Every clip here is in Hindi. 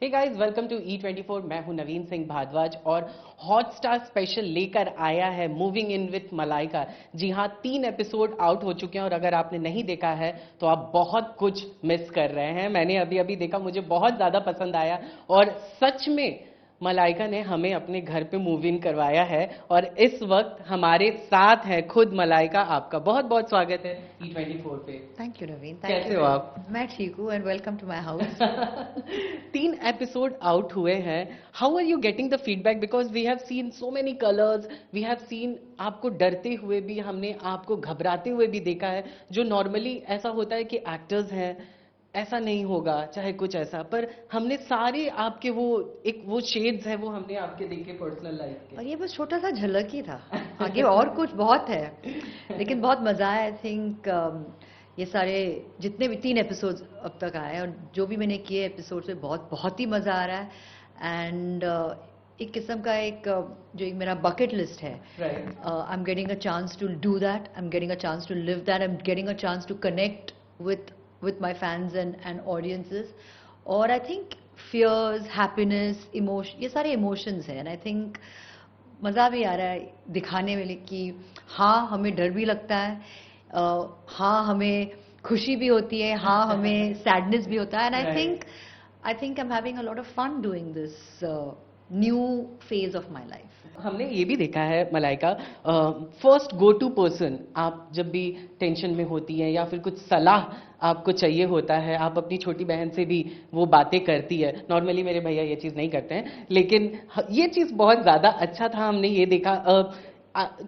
Hey guys, welcome to E24। मैं हूं नवीन सिंह भारद्वाज और हॉटस्टार स्पेशल लेकर आया है मूविंग इन विथ मलाइका। जी हां, 3 एपिसोड आउट हो चुके हैं और अगर आपने नहीं देखा है तो आप बहुत कुछ मिस कर रहे हैं। मैंने अभी अभी देखा, मुझे बहुत ज्यादा पसंद आया और सच में मलाइका ने हमें अपने घर पे मूव इन करवाया है और इस वक्त हमारे साथ है खुद मलाइका। आपका बहुत बहुत स्वागत है E24 पे। थैंक यू नवीन, थैंक कैसे यू हो वेरी आप? मैं ठीक हूँ and welcome to my house. 3 episode out हुए हैं। How are you getting the feedback? Because we have seen so many colours, we have seen आपको डरते हुए भी, हमने आपको घबराते हुए भी देखा है। जो नॉर्मली ऐसा होता है कि एक्टर्स हैं, ऐसा नहीं होगा, चाहे कुछ ऐसा, पर हमने सारे आपके वो शेड्स हैं, वो हमने आपके देखे पर्सनल लाइफ के। और ये बस छोटा सा झलक ही था, आगे और कुछ बहुत है, लेकिन बहुत मजा आया। आई थिंक ये सारे जितने भी 3 एपिसोड्स अब तक आए और जो भी मैंने किए एपिसोड से बहुत बहुत ही मजा आ रहा है। एंड एक किस्म का जो एक मेरा बकेट लिस्ट है, I am getting a chance to do that, I am getting a chance to live that, I am getting a chance to connect with my fans and audiences. और I think fears, happiness, emotion, ये सारे इमोशंस हैं एंड आई थिंक मज़ा भी आ रहा है दिखाने में कि हाँ हमें डर भी लगता है, हाँ हमें खुशी भी होती है, हाँ हमें सैडनेस भी होता है and I think I am having a lot of fun doing this new phase of my life. हमने ये भी देखा है Malaika, first go to person आप जब भी टेंशन में होती हैं या फिर कुछ सलाह आपको चाहिए होता है, आप अपनी छोटी बहन से भी वो बातें करती है। नॉर्मली मेरे भैया ये चीज़ नहीं करते हैं, लेकिन ये चीज़ बहुत ज़्यादा अच्छा था, हमने ये देखा।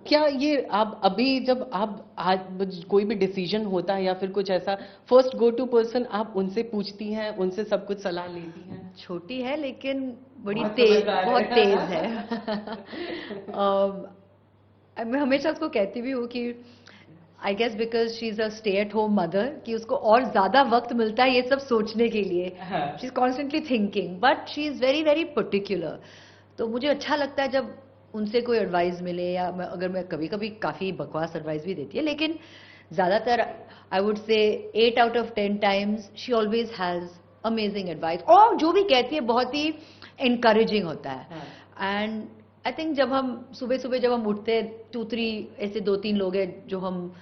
क्या ये आप अभी जब आप आज कोई भी डिसीजन होता है या फिर कुछ ऐसा, फर्स्ट गो टू पर्सन आप उनसे पूछती हैं, उनसे सब कुछ सलाह लेती हैं? छोटी है लेकिन बड़ी बहुत तेज, समझदार बहुत है। तेज है। मैं हमेशा उसको कहती भी हूँ कि I guess because she is a stay at home mother, कि उसको और ज्यादा वक्त मिलता है ये सब सोचने के लिए। हाँ। She is constantly thinking but she is very very particular. तो मुझे अच्छा लगता है जब उनसे कोई एडवाइस मिले, या अगर मैं कभी कभी काफी बकवास एडवाइस भी देती है, लेकिन ज्यादातर I would say 8 out of 10 times she always has amazing advice, और जो भी कहती है बहुत ही encouraging होता है। एंड आई थिंक जब हम सुबह सुबह जब हम उठते हैं, 2-3 ऐसे 2-3 लोग हैं जो हम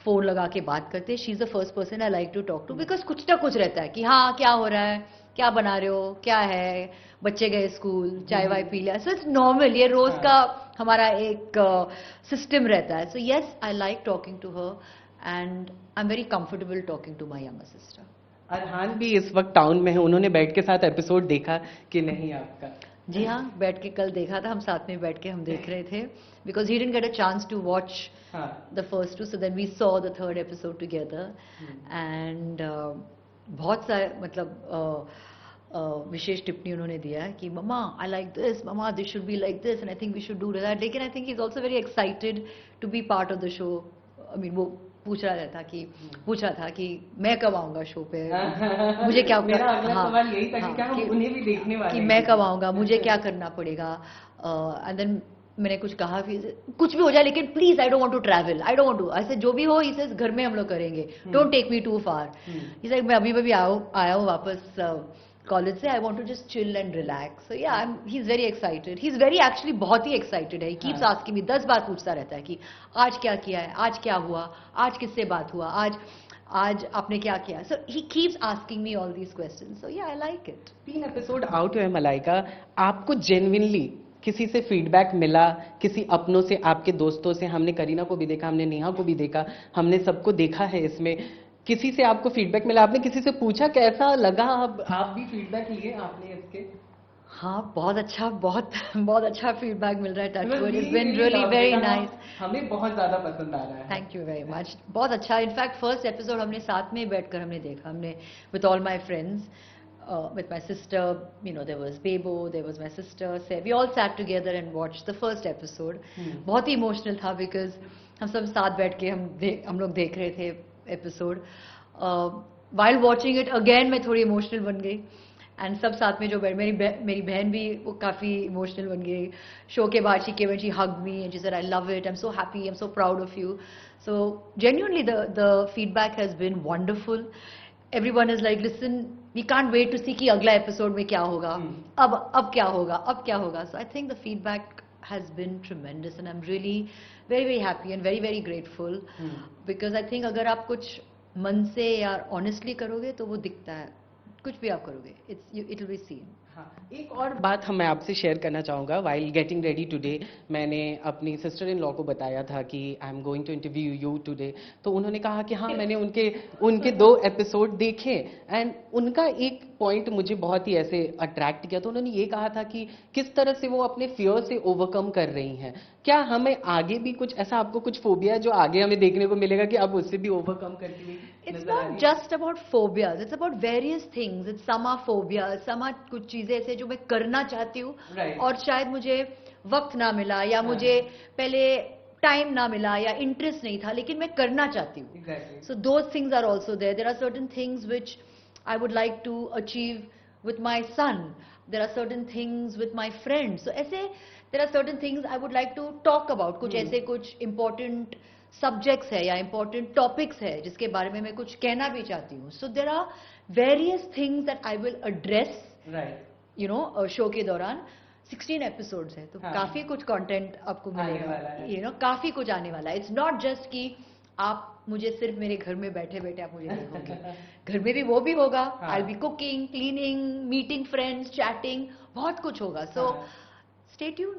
फोन लगा के बात करते हैं, she is the first person I like to talk to, because कुछ ना कुछ रहता है कि हाँ क्या हो रहा है, क्या बना रहे हो, क्या है, बच्चे गए स्कूल, चाय वाय पी लिया। सो इट्स नॉर्मल, ये रोज का हमारा एक सिस्टम रहता है। So yes, I like talking to her and I am very comfortable talking to my younger sister. Arhaan भी इस वक्त टाउन में है, उन्होंने बैठ के साथ एपिसोड देखा कि नहीं आपका? जी हाँ, बैठ के कल देखा था, हम साथ में बैठ के हम देख रहे थे, because he didn't get a chance to watch the first two, so then we saw the third episode together. And बहुत सारे मतलब विशेष टिप्पणी उन्होंने दिया है कि mumma I like this, mumma this should be like this and I think we should do that. लेकिन I think he is also very excited to be part of the show. I mean वो पूछ रहा था कि मैं कब आऊंगा शो पे, मुझे क्या मेरा अगला हाँ, सवाल यही था कि हाँ, क्या हम उन्हें भी देखने वाले कि हैं? मैं कब आऊंगा, मुझे क्या करना पड़ेगा। एंड देन मैंने कुछ कहा, फिर कुछ भी हो जाए लेकिन please I don't want to travel, I don't want to, ऐसे जो भी हो इसे घर में हम लोग करेंगे, don't take me too far. इसे मैं अभी अभी आया हूँ वापस कॉलेज से, I want to just chill and relax. So yeah he is very excited, he is very actually बहुत ही एक्साइटेड है। ही कीप्स आस्किंग मी, 10 बार पूछता रहता है कि आज क्या किया है, आज क्या हुआ, आज किससे बात हुआ, आज आपने क्या किया। So he keeps asking me all these questions. So yeah I like it. 3 episode out हुए मलाइका, आपको जेन्युइनली किसी से फीडबैक मिला, किसी अपनों से, आपके दोस्तों से? हमने करीना को भी देखा, हमने नेहा को भी देखा, हमने सबको देखा है इसमें। किसी से आपको फीडबैक मिला? आपने किसी से पूछा कैसा लगा? आप भी फीडबैक लिए आपने इसके? हाँ, बहुत अच्छा, बहुत बहुत अच्छा फीडबैक मिल रहा है। Touch wood, it's been really really loved very it। Nice. हमें बहुत ज्यादा पसंद आ रहा है। थैंक यू वेरी मच, बहुत अच्छा। इनफैक्ट फर्स्ट एपिसोड हमने साथ में बैठकर हमने देखा, हमने with all my friends, with my sister, you know, there was Bebo, there was my sister, say we all sat together and watched the first episode. बहुत ही इमोशनल था बिकॉज हम सब साथ बैठ के हम लोग देख रहे थे episode. While watching it again मैं थोड़ी इमोशनल बन गई, एंड सब साथ में जो मेरी बहन भी वो काफ़ी इमोशनल बन गई। शो के बाद she came and she hugged me and she said I love it, I am so happy, I am so proud of you. So genuinely the feedback has been wonderful. Everyone is like, listen, we can't wait to see कि अगला एपिसोड में क्या होगा, अब क्या होगा, अब क्या होगा. So I think the feedback has been tremendous and I'm really very very happy and very very grateful because I think अगर आप कुछ मन से या ऑनेस्टली करोगे तो वो दिखता है, कुछ भी आप करोगे इट विल बी सीन. हाँ, एक और बात मैं आपसे शेयर करना चाहूँगा. वाइल गेटिंग रेडी टुडे मैंने अपनी सिस्टर इन लॉ को बताया था कि I am going to interview you today. तो उन्होंने कहा कि हाँ मैंने उनके 2 एपिसोड देखे एंड उनका एक पॉइंट मुझे बहुत ही ऐसे अट्रैक्ट किया. तो उन्होंने ये कहा था कि किस तरह से वो अपने फियर से ओवरकम कर रही हैं. क्या हमें आगे भी कुछ ऐसा, आपको कुछ फोबिया जो आगे हमें देखने को मिलेगा कि अब उससे भी ओवरकम करती हुई It's not just about phobias, it's about various things. It's some are phobias, some are कुछ चीजें ऐसे जो मैं करना चाहती हूँ और शायद मुझे वक्त ना मिला या मुझे पहले टाइम ना मिला या इंटरेस्ट नहीं था, लेकिन मैं करना चाहती हूँ. So those things are also there. There are certain things which I would like to achieve with my son. There are certain things with my friends. So ऐसे there are certain things I would like to talk about. कुछ ऐसे कुछ important सब्जेक्ट्स है या इंपॉर्टेंट टॉपिक्स है जिसके बारे में मैं कुछ कहना भी चाहती हूँ. So there are various things that I will address you know show के दौरान. 16 एपिसोड्स है तो काफी कुछ कंटेंट आपको मिलेगा, यू नो काफी कुछ आने वाला है. इट्स नॉट जस्ट कि आप मुझे सिर्फ मेरे घर में बैठे बैठे आप मुझे देखोगे. घर में भी वो भी होगा. I will be cooking, cleaning, meeting friends, chatting, बहुत कुछ होगा. So stay tuned.